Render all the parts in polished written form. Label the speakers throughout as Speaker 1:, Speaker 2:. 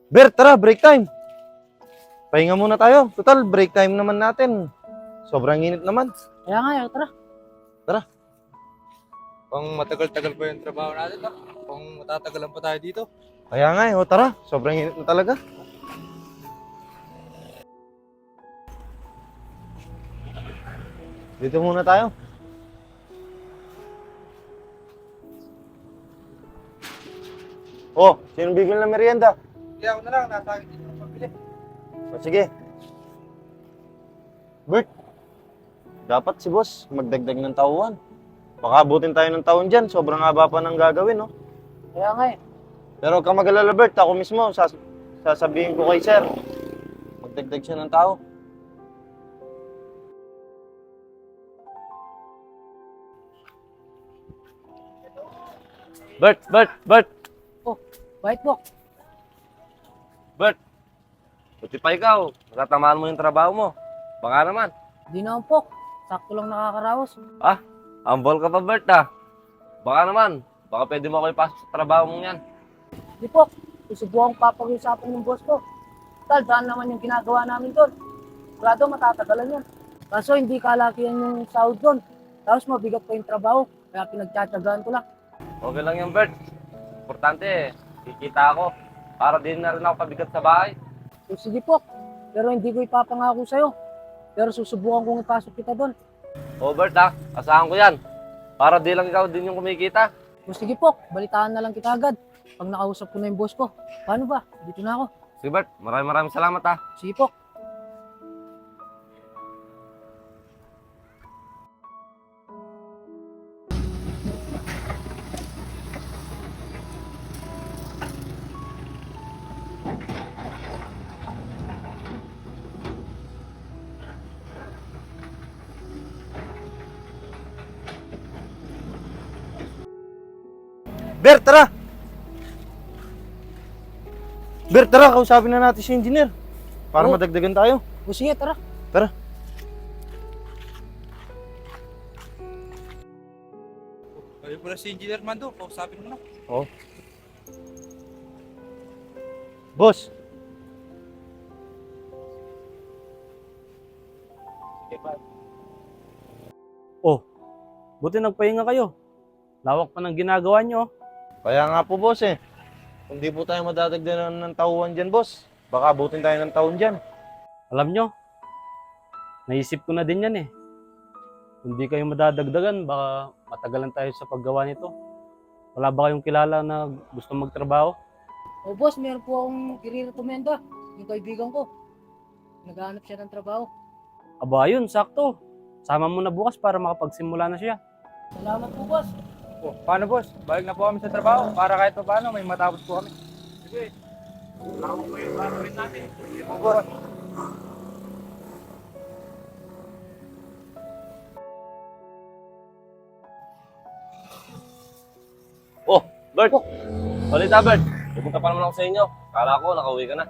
Speaker 1: Bert, tara, break time. Pahinga muna tayo. Total, break time naman natin. Sobrang init naman.
Speaker 2: Kaya nga, tara.
Speaker 1: Tara.
Speaker 3: Kung matagal-tagal pa yung trabaho natin, no? Kung matatagalan pa tayo dito.
Speaker 1: Kaya nga tara. Sobrang init na talaga. Dito muna tayo. Oh, sino bibili ng merienda?
Speaker 3: Kaya ako na lang, nasa akin dito pabili.
Speaker 1: O, sige. Bert, dapat si boss magdagdag ng tauhan. Baka abutin tayo ng taon dyan. Sobrang haba pa ng gagawin, no?
Speaker 2: Kaya nga
Speaker 1: Pero huwag kang mag-alala, Bert. Ako mismo, sasabihin ko kay sir. Magdagdag siya ng tao. Bert!
Speaker 2: Oh, bakit po?
Speaker 1: Bert! Buti pa ikaw. Natatamaan mo yung trabaho mo. Baka naman.
Speaker 2: Di naman po. Sakto lang nakakaraos.
Speaker 1: Ambol ka pa, Bert, ah. Baka naman. Baka pwede mo ako ipasok sa trabaho mo yan.
Speaker 2: Di po. Susubukan ko papag-usapan ng boss ko. Tal, daan naman yung ginagawa namin doon. Sigurado matatagalan yan. Kaso hindi kalakihan yung sahod doon. Tapos mabigat pa yung trabaho. Kaya pinagtsatsagaan ko lang.
Speaker 1: Okay lang yan, Bert. Importante, kikita ako. Para din na rin ako pabigat sa bahay.
Speaker 2: So, sige po. Pero hindi ko ipapangako sa'yo. Pero susubukan kong ipasok kita doon.
Speaker 1: O, Bert, ah. Asahan ko yan. Para di lang ikaw din yung kumikita.
Speaker 2: So, sige po. Balitaan na lang kita agad. Pag nakausap ko na yung boss ko. Paano ba? Dito na ako.
Speaker 1: Sige, Bert. Maraming salamat, ah.
Speaker 2: Sige po.
Speaker 1: Bert, tara! Bert, tara. Kausapin na natin si engineer. Para
Speaker 2: Oo.
Speaker 1: madagdagan tayo.
Speaker 2: O sige, tara.
Speaker 1: Tara.
Speaker 3: Ayun pala si Engineer Mando, kausapin mo na.
Speaker 1: Oh. Boss.
Speaker 4: Oh, buti nagpahinga kayo. Lawak pa ng ginagawa nyo.
Speaker 1: Kaya nga po, boss, eh. Kung di po tayo madadagdagan ng tauhan dyan, boss. Baka abutin tayo ng taon dyan.
Speaker 4: Alam nyo, naisip ko na din yan eh. Kung di kayo madadagdagan, baka matagalan tayo sa paggawa nito. Wala ba kayong kilala na gusto magtrabaho?
Speaker 2: O boss, meron po akong i-recommenda. Yung kaibigan ko. Naghahanap siya ng trabaho.
Speaker 4: Aba yun, sakto. Sama mo na bukas para makapagsimula na siya.
Speaker 2: Salamat po boss.
Speaker 3: Oh, paano boss? Balik na po kami sa trabaho para kahit pa paano may matapos po kami. Sige. Ako po yung gagawin natin. Sige po boss.
Speaker 1: Oh, Bert. Balita, Bert. Pupunta pa naman ako sa inyo. Kala ko, nakauwi ka na.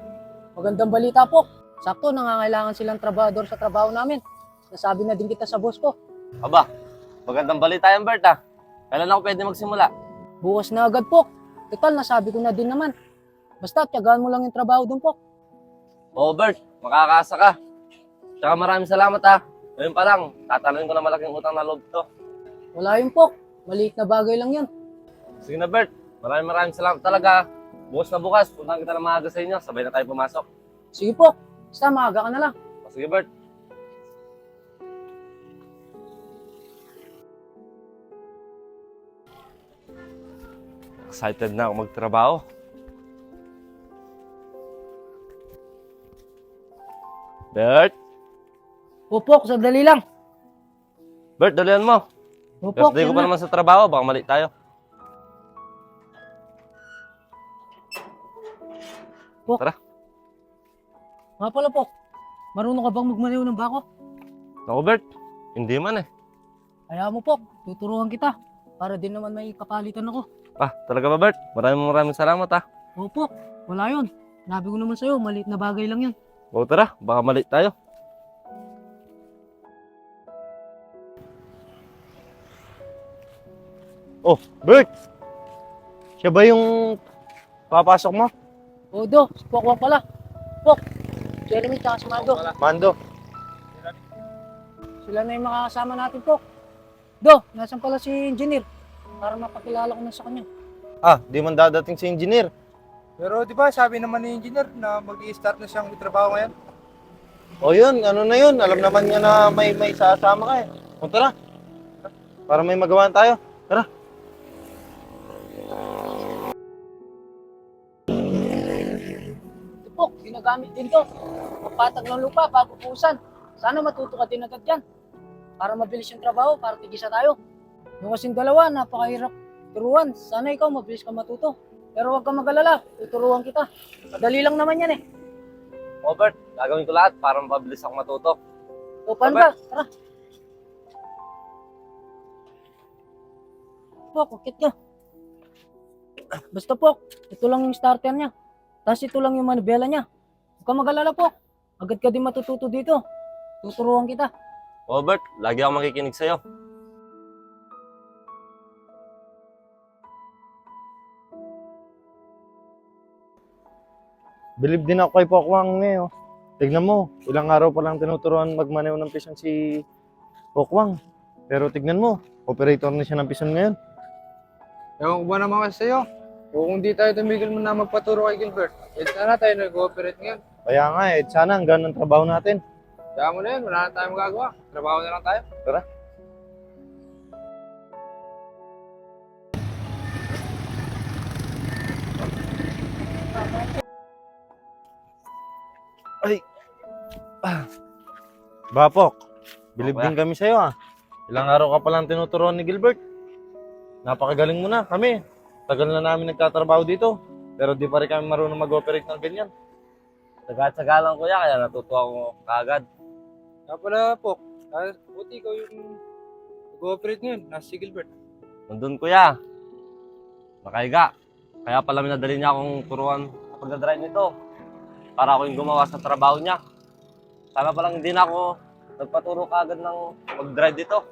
Speaker 2: Magandang balita po. Sakto, nangangailangan silang trabahador sa trabaho namin. Nasabi na din kita sa boss ko.
Speaker 1: Aba, magandang balita yan, Bert, ah. Kailan ako pwede magsimula?
Speaker 2: Bukas na agad po. Total, nasabi ko na din naman. Basta, tiyagaan mo lang yung trabaho doon po.
Speaker 1: Oo, Bert. Makakaasa ka. Tsaka maraming salamat, ah. Ngayon pa lang, tatanungin ko na malaking utang na loob to.
Speaker 2: Wala yun po. Maliit na bagay lang yun.
Speaker 1: Sige na, Bert. Maraming salamat talaga. Bukas na bukas, puntahan kita na maaga sa inyo. Sabay na tayo pumasok.
Speaker 2: Sige po. Basta, maaga ka na lang.
Speaker 1: O, sige, Bert. Excited na ako magtrabaho. Bert?
Speaker 2: Pupok, sandali lang.
Speaker 1: Bert, dalihan mo.
Speaker 2: Pupok,
Speaker 1: Birthday ko
Speaker 2: yan
Speaker 1: pa
Speaker 2: na.
Speaker 1: naman sa trabaho. Baka mali tayo.
Speaker 2: Pok.
Speaker 1: Tara.
Speaker 2: Nga pala po. Marunong ka bang magmaneho ng bako?
Speaker 1: Naku, Bert. Hindi man eh.
Speaker 2: Kaya mo po. Tuturuan kita. Para din naman may kapalitan ako.
Speaker 1: Talaga ba, Bert? Maraming salamat, ah.
Speaker 2: Opo, wala yun. Nabi ko naman sa'yo, maliit na bagay lang yun.
Speaker 1: O, tara. Baka mali tayo. Oh, Bert! Siya ba yung papasok mo?
Speaker 2: Do, si Pokwang pala. Pok, Jeremy tsaka si Mando.
Speaker 1: Mando,
Speaker 2: Sila na yung makakasama natin, Pok. Do, nasan pala si Engineer? Para mapakilala ko na sa kanya.
Speaker 1: di man dadating si engineer.
Speaker 3: Pero di ba sabi naman ni engineer na mag-i-start na siyang trabaho ngayon?
Speaker 1: O yun, ano na yun? Alam naman niya na may sasama ka eh. O tara, para may magawa tayo. Tara.
Speaker 2: Ito, Pok, ginagamit din to. Magpatag ng lupa bago pusan. Sana matuto ka din agad yan. Para mabilis yung trabaho, para tigisa tayo. Yung kasing dalawa, napakahirap turuan. Sana ikaw mabilis ka matuto. Pero huwag kang mag-alala, tuturuan kita. Madali lang naman yan eh.
Speaker 5: Robert, gagawin ko lahat para mapabilis ako matuto.
Speaker 2: O paano ba? Tara. Pok, ukit ka. Basta Pok, ito lang yung starter niya. Tapos ito lang yung manibela niya. Huwag kang mag-alala Pok. Agad ka din matututo dito. Tuturuan kita.
Speaker 5: Robert, lagi ako makikinig sa'yo.
Speaker 1: Believe din ako kay Pokwang ngayon. Tignan mo, ilang araw pa lang tinuturuan magmaneho ng pisong si Pokwang. Pero tignan mo, operator na siya ng pisong ngayon.
Speaker 3: Ewan ko ba naman kasi sa'yo? O kung di tayo tumigil mo na magpaturo kay Gilbert, sana tayo nag-cooperate ngayon.
Speaker 1: Kaya nga sana hanggang ng trabaho natin.
Speaker 3: Kaya mo na yun, wala na tayong magagawa. Trabaho na lang tayo.
Speaker 1: Tara. Ay. Bapok, bilib
Speaker 5: Kuya.
Speaker 1: din kami sa'yo Ilang araw ka palang tinuturuan ni Gilbert. Napakagaling mo na kami. Tagal na namin nagtatrabaho dito. Pero di pa rin kami marunong mag-operate ng ganyan.
Speaker 5: Taga-tsaga lang kuya, kaya natuto ako kaagad.
Speaker 3: Kaya pala, Pok. Buti ikaw yung nag-cooperate ngayon. Nasa si Gilbert.
Speaker 5: Nandun kuya. Nakahiga. Kaya pala minadali niya akong turuan sa pagdadrive nito. Para ako yung gumawa sa trabaho niya. Sana palang hindi na ako nagpaturo kaagad ng mag-drive dito.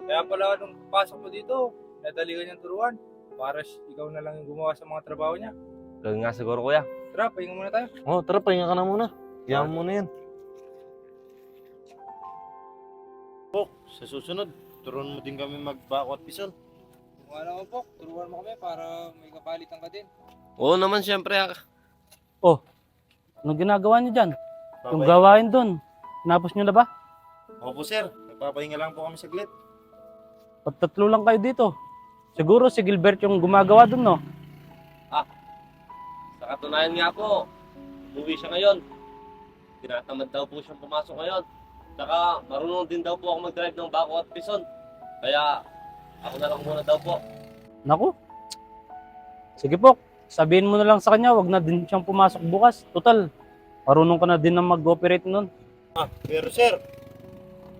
Speaker 3: Kaya pala, nung pasok mo dito, nadali ka niyang turuan. Para ikaw na lang yung gumawa sa mga trabaho niya.
Speaker 5: Ganun nga siguro kuya.
Speaker 3: Tara, pahinga muna tayo.
Speaker 1: Oh, tara, pahinga ka na muna. Kaya mo muna yan. Pok, sa susunod, turuan mo din kami magbako at pisol.
Speaker 3: Kung alam mo, Pok, turuan mo kami para may kapalitan ka din.
Speaker 5: Oo naman siyempre.
Speaker 4: Anong ginagawa niyo dyan? Yung
Speaker 1: Babay.
Speaker 4: gawain doon, tinapos niyo na ba?
Speaker 1: Opo sir, nagpapahinga lang po kami saglit.
Speaker 4: Tatlo lang kayo dito. Siguro si Gilbert yung gumagawa doon, no?
Speaker 5: Sa katunayan nga po, umuwi siya ngayon. Tinatamad daw po siyang pumasok ngayon. Saka marunong din daw po ako mag-drive ng bako at pison. Kaya ako na lang muna daw po.
Speaker 4: Naku. Sige po, sabihin mo na lang sa kanya, wag na din siyang pumasok bukas. Total, marunong ka na din na mag-operate nun.
Speaker 1: Pero sir,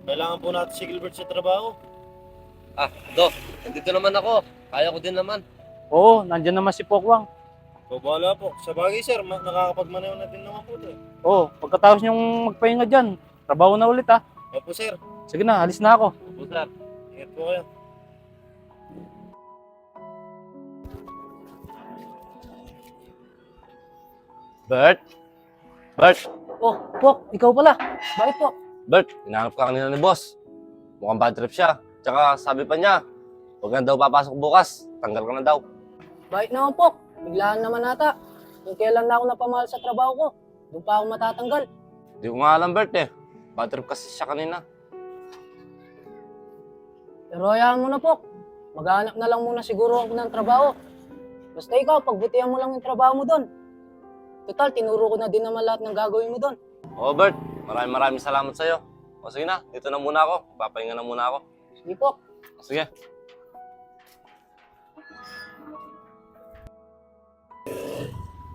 Speaker 1: kailangan po natin si Gilbert sa trabaho.
Speaker 5: Nandito naman ako. Kaya ko din naman.
Speaker 4: Oo, nandyan naman si Pokwang.
Speaker 1: So, bahala po. Sa bagay sir, nakakapagmaneho na din naman po ito.
Speaker 4: Oo, pagkatapos niyong magpahinga dyan, trabaho na ulit ha.
Speaker 1: Opo sir,
Speaker 4: Sige na, alis na ako.
Speaker 5: Opo sir.
Speaker 1: ingat po kayo.
Speaker 5: Bert? Bert?
Speaker 2: Oh, Pok, ikaw pala. Bakit po?
Speaker 5: Bert, hinahanap ka kanina ni boss. Mukhang bad trip siya. Tsaka sabi pa niya, huwag na daw papasok bukas. Tanggal ka na daw.
Speaker 2: Bakit naman Pok? Biglaan naman ata. Kung kailan na ako napamahal sa trabaho ko, doon pa ako matatanggal.
Speaker 5: Di ko nga alam, Bert eh. Bad trip kasi siya kanina.
Speaker 2: Pero hayaan mo na Pok. Maghanap na lang muna siguro ako ng trabaho. Basta ikaw, pagbutihan mo lang yung trabaho mo doon. Total, tinuro ko na din naman lahat ng gagawin mo doon.
Speaker 5: Oo, Bert. Maraming salamat sa'yo. O sige na, dito na muna ako. Papahinga na muna ako.
Speaker 2: Sige Pok.
Speaker 5: O sige.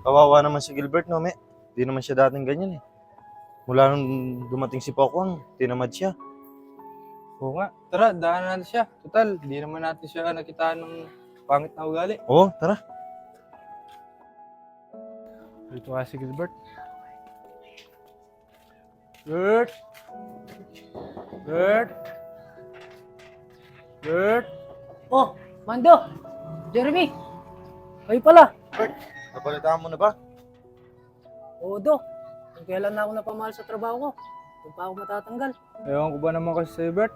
Speaker 1: Kawawa naman si Gilbert, no, me? Di naman siya dating ganyan eh. Mula nung dumating si Pokwang, tinamad siya.
Speaker 3: Oo nga. Tara, daanan natin siya. Total, hindi naman natin siya nakitaan ng pangit na ugali.
Speaker 1: Oo, tara.
Speaker 3: Dito ka si Gilbert. Bert! Bert! Bert!
Speaker 2: Oh, Mando! Jeremy! Kayo pala!
Speaker 1: Napalitaan mo na ba?
Speaker 2: Oo, Do. Kung kailan na ako napamahal sa trabaho ko, doon pa ako matatanggal.
Speaker 3: Ewan ko ba naman kasi sa'yo, Bert?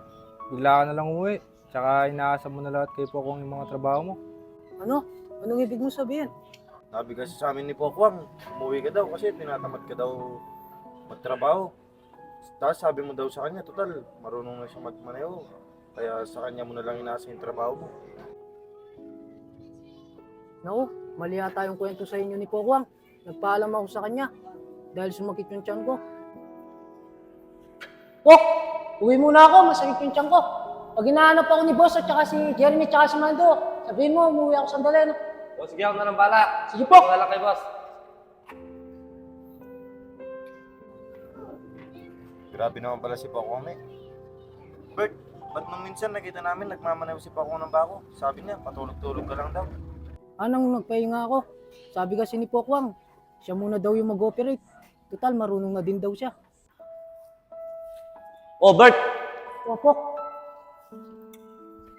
Speaker 3: Bigla ka na lang umuwi. Tsaka inaasa mo na lahat kay Pokong yung mga trabaho mo.
Speaker 2: Ano? Anong ibig mo sabihin?
Speaker 1: Sabi kasi sa amin ni Pokwang, umuwi ka daw kasi tinatamad ka daw magtrabaho. Tapos sabi mo daw sa kanya, total, marunong na siya magmaneho. Kaya sa kanya mo na lang inaasa yung trabaho mo.
Speaker 2: Naku, mali yata yung kwento sa inyo ni Pokwang. Nagpaalam ako sa kanya dahil sumakit yung tiyan ko. Pok! Uwi muna ako, masakit yung tiyan ko. Pag hinahanap ako ni Boss at saka si Jeremy at saka si Mando, sabihin mo, umuwi ako sandali. No?
Speaker 5: O sige, ako na lang bala.
Speaker 2: Sige po!
Speaker 5: Ako na lang kay boss.
Speaker 1: Grabe naman pala si Pokwang eh. Bert, ba't nung minsan nakita namin nagmamaneho si Pokwang ng bako? Sabi niya, patulog-tulog ka lang daw.
Speaker 2: Anong nagpahinga ako? Sabi kasi ni Pokwang, siya muna daw yung mag-operate. Total, marunong na din daw siya.
Speaker 5: Oh, Bert!
Speaker 2: Pok,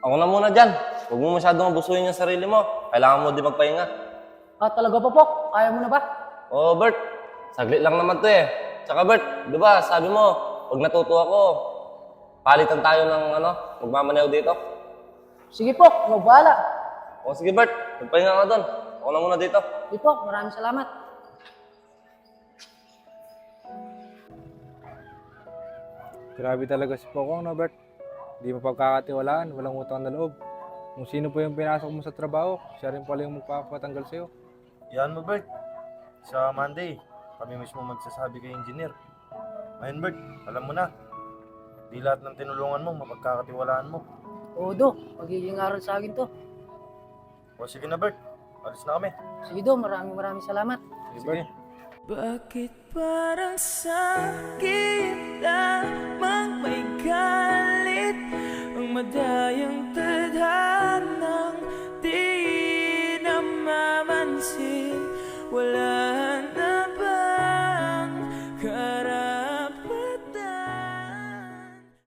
Speaker 5: Ako na muna dyan. Huwag mo masyadong abusuhin yung sarili mo. Kailangan mo din magpahinga.
Speaker 2: talaga pa Pok? Kaya mo na ba?
Speaker 5: Oh, Bert. Saglit lang naman to eh. Tsaka Bert, di ba sabi mo, pag natuto ako, palitan tayo ng magmamaneho dito.
Speaker 2: Sige Pok, ikaw bahala.
Speaker 5: O sige Bert, magpahinga ka doon. Ako na muna dito.
Speaker 2: Sige Pok, maraming salamat.
Speaker 3: Grabe talaga si Pokong, no, Bert? Di mapagkakatiwalaan, walang utang na loob. Kung sino po yung pinasok mo sa trabaho, siya rin pala yung magpapatanggal sa'yo.
Speaker 1: Yan mo, Bert. Sa Monday, kami mismo magsasabi kay engineer. Ngayon, Bert, alam mo na. Di lahat ng tinulungan mo, mapagkakatiwalaan mo.
Speaker 2: Oo Do, magiging aral sa akin to.
Speaker 1: O sige na, Bert. Alis na kami.
Speaker 2: Sige Do, maraming salamat.
Speaker 1: Sige.
Speaker 6: Bakit parang sa'kin lamang may galit ang madayang tadhanang di namamansin? Wala